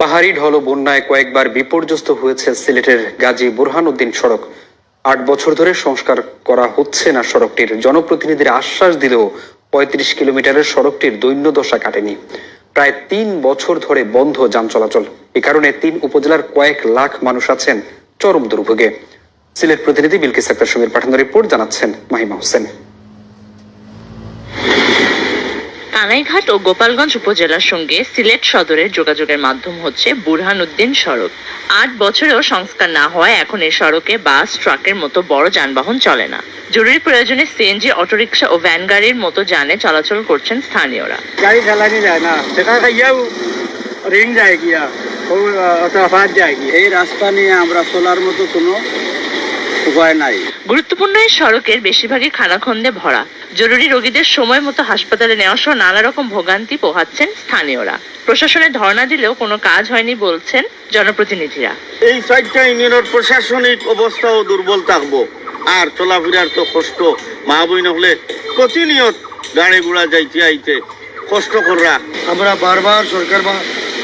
পাহাড়ি ঢল ও বন্যায় কয়েকবার বিপর্যস্ত হয়েছে সিলেটের গাজী বুরহানুদ্দিন সড়ক। ৮ বছর ধরে সংস্কার করা হচ্ছে না সড়কটির। জনপ্রতিনিধিরা আশ্বাস দিলেও ৩৫ কিলোমিটারের সড়কটির দৈন্যদশা কাটেনি। প্রায় ৩ বছর ধরে বন্ধ যান চলাচল। এ কারণে ৩ উপজেলার কয়েক লাখ মানুষ আছেন চরম দুর্ভোগে। সিলেট প্রতিনিধি বিলকিস আক্তার সমীর পাঠানো রিপোর্ট, জানাচ্ছেন মাহিমা হোসেন। কানাইঘাট ও গোপালগঞ্জ উপজেলার সঙ্গে সিলেট সদরের যোগাযোগের মাধ্যম হচ্ছে বুরহানুদ্দিন সড়ক। ৮ বছরেও সংস্কার না হওয়ায় এখন এই সড়কে বাস, ট্রাকের মতো বড় যানবাহন চলে না। জরুরি প্রয়োজনে সিএনজি, অটোরিকশা ও ভ্যান গাড়ির মতো যানে চলাচল করছেন স্থানীয়রা। গাড়ি চালানো যায় না, সেটা খাইয়াও রিং যায় গিয়া, এই রাস্তা নিয়ে আমরা চলার মতো কোনো উপায় নাই। গুরুত্বপূর্ণ এই সড়কের বেশিরভাগই খানাখন্দে ভরা। জরুরি রোগীদের সময় মতো হাসপাতালে নেওয়া সহ নানা রকম ভোগান্তি পোহাচ্ছেন স্থানীয়রা। প্রশাসনে ধর্ণা দিলেও কোনো কাজ হয়নি বলছেন জনপ্রতিনিধিরা। এই 4টা ইউনিয়নের প্রশাসনিক অবস্থাও দুর্বল থাকবো, আর চলাফেরার তো কষ্ট। মা বই নহলে প্রতিনিয়ত গাড়ি ঘোড়া যাইতে আইতে কষ্ট কররা। আমরা বারবার সরকার বা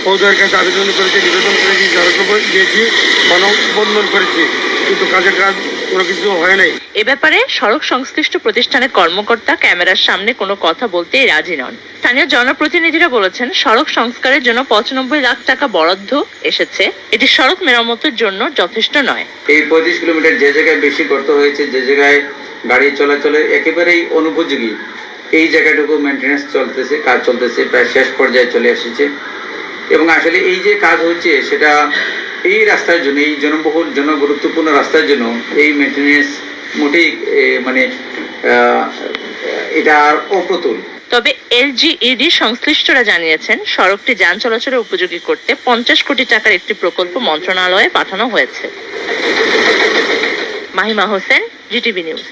পৌরসভার কাছে আবেদন করেছি, নিবেদন করেছি, জনসভা দিয়েছি, মানববন্ধন করেছি, কিন্তু কাজের কাজ কোনো কিছু হয় নাই। এ ব্যাপারে সড়ক সংশ্লিষ্ট প্রতিষ্ঠানের কর্মকর্তা ক্যামেরার সামনে কোনো কথা বলতেই রাজি নন। স্থানীয় জনপ্রতিনিধিরা বলেছেন, সড়ক সংস্কারের জন্য 95 লাখ টাকা বরাদ্দ এসেছে। এটি সড়ক মেরামতের জন্য যথেষ্ট নয়। এই 35 কিলোমিটার যে জায়গায় বেশি গর্ত হয়েছে, যে জায়গায় গাড়ি চলাচলের একেবারেই অনুপযোগী, এই জায়গাটুকু মেনটেন্যান্স চলতেছে, কাজ চলতেছে, প্রায় শেষ পর্যায়ে চলে এসেছে। এবং আসলে এই যে কাজ হচ্ছে সেটা এই রাস্তার জন্য, এই জনবহুল জনগুরুত্বপূর্ণ রাস্তার জন্য এই মেনটেন্যান্স মোটেই এটা অপ্রতুল। তবে এলজিইডি সংশ্লিষ্টরা জানিয়েছেন, সড়কটি যান চলাচলের উপযোগী করতে 50 কোটি টাকার একটি প্রকল্প মন্ত্রণালয়ে পাঠানো হয়েছে। Mahima Hossain, GTV news.